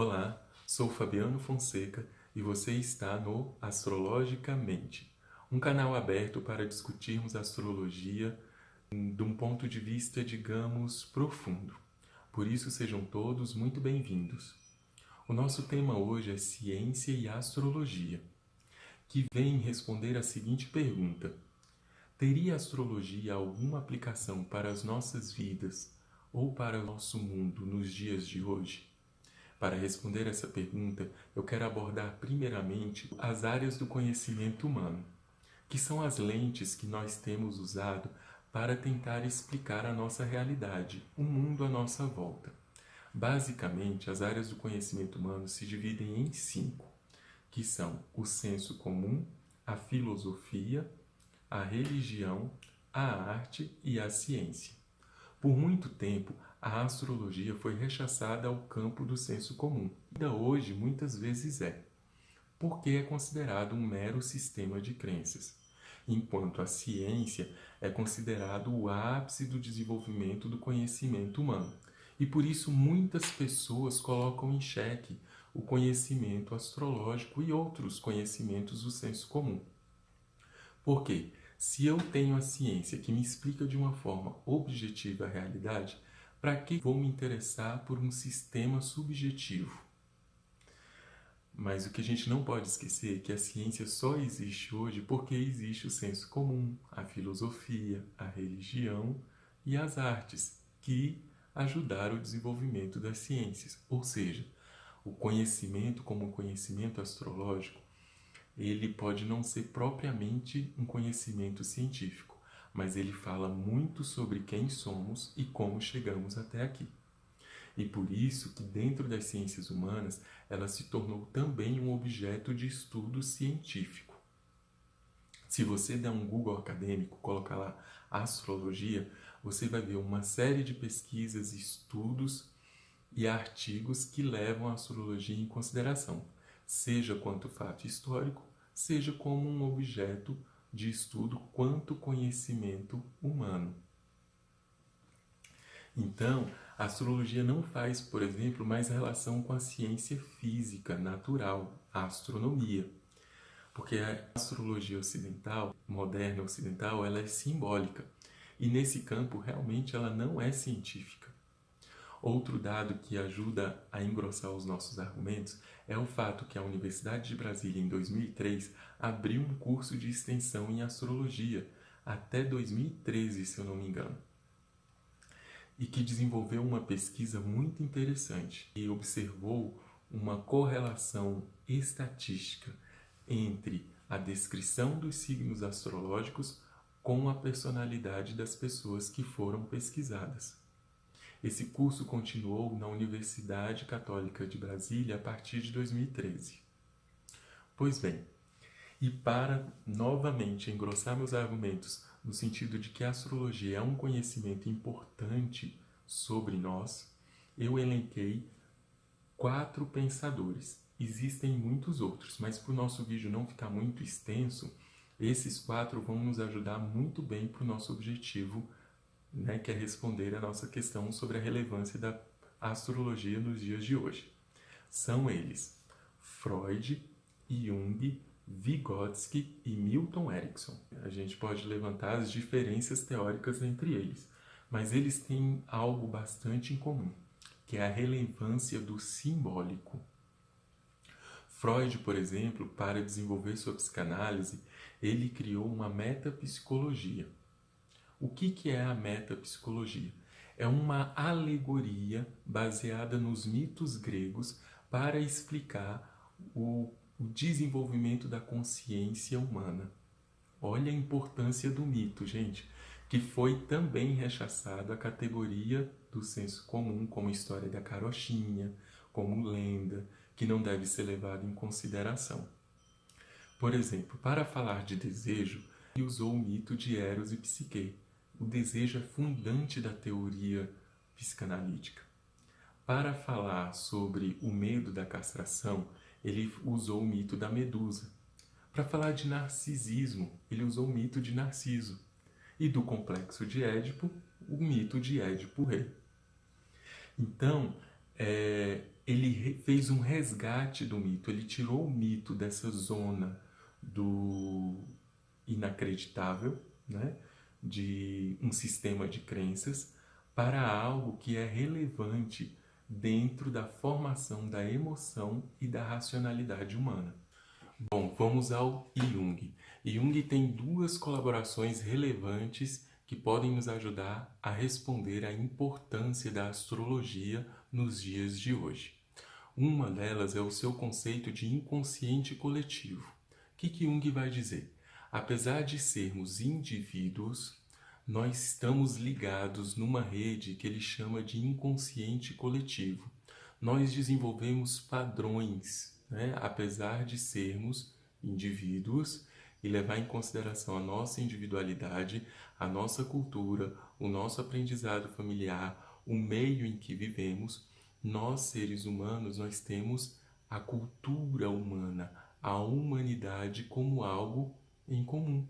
Olá, sou Fabiano Fonseca e você está no Astrologicamente, um canal aberto para discutirmos astrologia de um ponto de vista, digamos, profundo. Por isso, sejam todos muito bem-vindos. O nosso tema hoje é Ciência e Astrologia, que vem responder a seguinte pergunta: teria a astrologia alguma aplicação para as nossas vidas ou para o nosso mundo nos dias de hoje? Para responder essa pergunta, eu quero abordar primeiramente as áreas do conhecimento humano, que são as lentes que nós temos usado para tentar explicar a nossa realidade, o mundo à nossa volta. Basicamente, as áreas do conhecimento humano se dividem em 5, que são o senso comum, a filosofia, a religião, a arte e a ciência. Por muito tempo, a astrologia foi rechaçada ao campo do senso comum. Ainda hoje, muitas vezes porque é considerado um mero sistema de crenças, enquanto a ciência é considerado o ápice do desenvolvimento do conhecimento humano. E por isso muitas pessoas colocam em xeque o conhecimento astrológico e outros conhecimentos do senso comum. Por quê? Se eu tenho a ciência que me explica de uma forma objetiva a realidade, para que vou me interessar por um sistema subjetivo? Mas o que a gente não pode esquecer é que a ciência só existe hoje porque existe o senso comum, a filosofia, a religião e as artes, que ajudaram o desenvolvimento das ciências. Ou seja, o conhecimento como conhecimento astrológico, ele pode não ser propriamente um conhecimento científico, mas ele fala muito sobre quem somos e como chegamos até aqui. E por isso que dentro das ciências humanas, ela se tornou também um objeto de estudo científico. Se você der um Google acadêmico, colocar lá astrologia, você vai ver uma série de pesquisas, estudos e artigos que levam a astrologia em consideração, seja quanto fato histórico, seja como um objeto de estudo quanto conhecimento humano. Então, a astrologia não faz, por exemplo, mais relação com a ciência física, natural, a astronomia. Porque a astrologia ocidental, moderna ocidental, ela é simbólica. E nesse campo, realmente, ela não é científica. Outro dado que ajuda a engrossar os nossos argumentos é o fato que a Universidade de Brasília, em 2003, abriu um curso de extensão em astrologia, até 2013, se eu não me engano, e que desenvolveu uma pesquisa muito interessante e observou uma correlação estatística entre a descrição dos signos astrológicos com a personalidade das pessoas que foram pesquisadas. Esse curso continuou na Universidade Católica de Brasília a partir de 2013. Pois bem, e para novamente engrossar meus argumentos no sentido de que a astrologia é um conhecimento importante sobre nós, eu elenquei 4 pensadores. Existem muitos outros, mas para o nosso vídeo não ficar muito extenso, esses 4 vão nos ajudar muito bem para o nosso objetivo, que é responder a nossa questão sobre a relevância da astrologia nos dias de hoje. São eles: Freud, Jung, Vygotsky e Milton Erickson. A gente pode levantar as diferenças teóricas entre eles, mas eles têm algo bastante em comum, que é a relevância do simbólico. Freud, por exemplo, para desenvolver sua psicanálise, ele criou uma metapsicologia. O que é a metapsicologia? É uma alegoria baseada nos mitos gregos para explicar o desenvolvimento da consciência humana. Olha a importância do mito, gente, que foi também rechaçado a categoria do senso comum, como história da carochinha, como lenda, que não deve ser levado em consideração. Por exemplo, para falar de desejo, ele usou o mito de Eros e Psique. O desejo é fundante da teoria psicanalítica. Para falar sobre o medo da castração, ele usou o mito da Medusa. Para falar de narcisismo, ele usou o mito de Narciso. E do complexo de Édipo, o mito de Édipo Rei. Então, ele fez um resgate do mito, ele tirou o mito dessa zona do inacreditável, né? De um sistema de crenças, para algo que é relevante dentro da formação da emoção e da racionalidade humana. Bom, vamos ao Jung. Jung tem duas colaborações relevantes que podem nos ajudar a responder à importância da astrologia nos dias de hoje. Uma delas é o seu conceito de inconsciente coletivo. O que Jung vai dizer? Apesar de sermos indivíduos, nós estamos ligados numa rede que ele chama de inconsciente coletivo. Nós desenvolvemos padrões, né? Apesar de sermos indivíduos e levar em consideração a nossa individualidade, a nossa cultura, o nosso aprendizado familiar, o meio em que vivemos, nós, seres humanos, nós temos a cultura humana, a humanidade como algo em comum.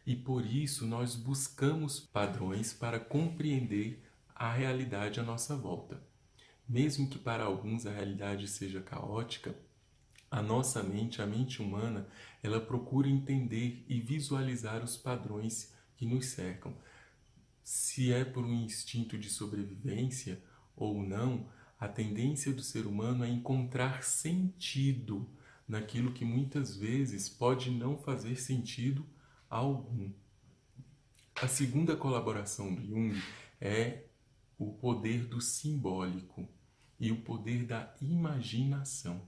E por isso nós buscamos padrões para compreender a realidade à nossa volta. Mesmo que para alguns a realidade seja caótica, a nossa mente, a mente humana, ela procura entender e visualizar os padrões que nos cercam. Se é por um instinto de sobrevivência ou não, a tendência do ser humano é encontrar sentido naquilo que muitas vezes pode não fazer sentido algum. A segunda colaboração do Jung é o poder do simbólico e o poder da imaginação.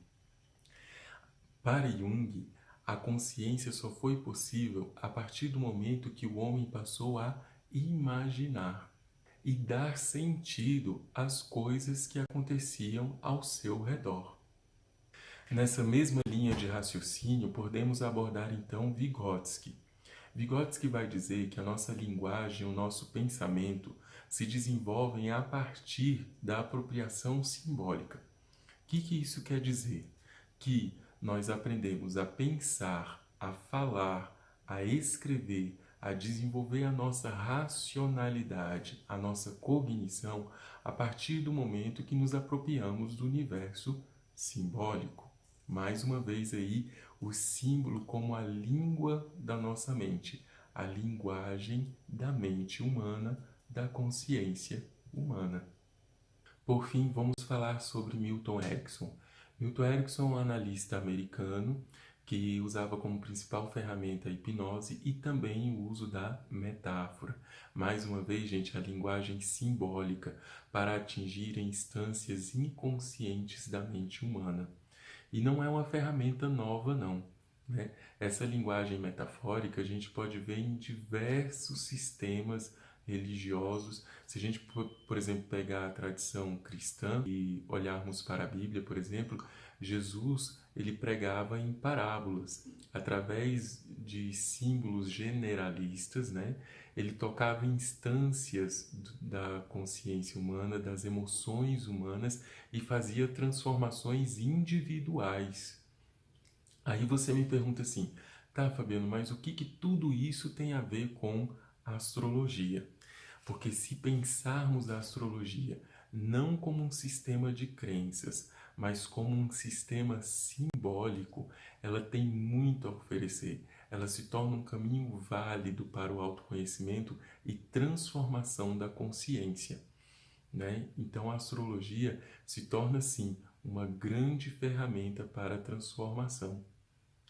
Para Jung, a consciência só foi possível a partir do momento que o homem passou a imaginar e dar sentido às coisas que aconteciam ao seu redor. Nessa mesma linha de raciocínio, podemos abordar então Vygotsky. Vygotsky vai dizer que a nossa linguagem, o nosso pensamento se desenvolvem a partir da apropriação simbólica. O que isso quer dizer? Que nós aprendemos a pensar, a falar, a escrever, a desenvolver a nossa racionalidade, a nossa cognição, a partir do momento que nos apropriamos do universo simbólico. Mais uma vez aí, o símbolo como a língua da nossa mente, a linguagem da mente humana, da consciência humana. Por fim, vamos falar sobre Milton Erickson. Milton Erickson é um analista americano que usava como principal ferramenta a hipnose e também o uso da metáfora. Mais uma vez, gente, a linguagem simbólica para atingir instâncias inconscientes da mente humana. E não é uma ferramenta nova, não, né? Essa linguagem metafórica a gente pode ver em diversos sistemas religiosos. Se a gente, por exemplo, pegar a tradição cristã e olharmos para a Bíblia, por exemplo, Jesus ele pregava em parábolas, através de símbolos generalistas, né? Ele tocava instâncias da consciência humana, das emoções humanas e fazia transformações individuais. Aí você me pergunta assim, tá, Fabiano, mas o que tudo isso tem a ver com a astrologia? Porque se pensarmos a astrologia não como um sistema de crenças, mas como um sistema simbólico, ela tem muito a oferecer. Ela se torna um caminho válido para o autoconhecimento e transformação da consciência, né? Então a astrologia se torna, sim, uma grande ferramenta para a transformação,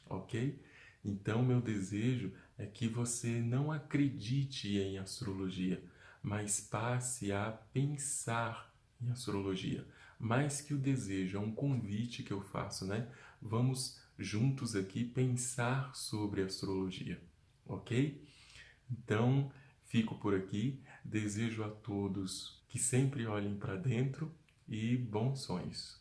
ok? Então meu desejo é que você não acredite em astrologia, mas passe a pensar em astrologia. Mais que o desejo, é um convite que eu faço, né? Vamos juntos aqui pensar sobre astrologia, ok? Então, fico por aqui. Desejo a todos que sempre olhem para dentro e bons sonhos.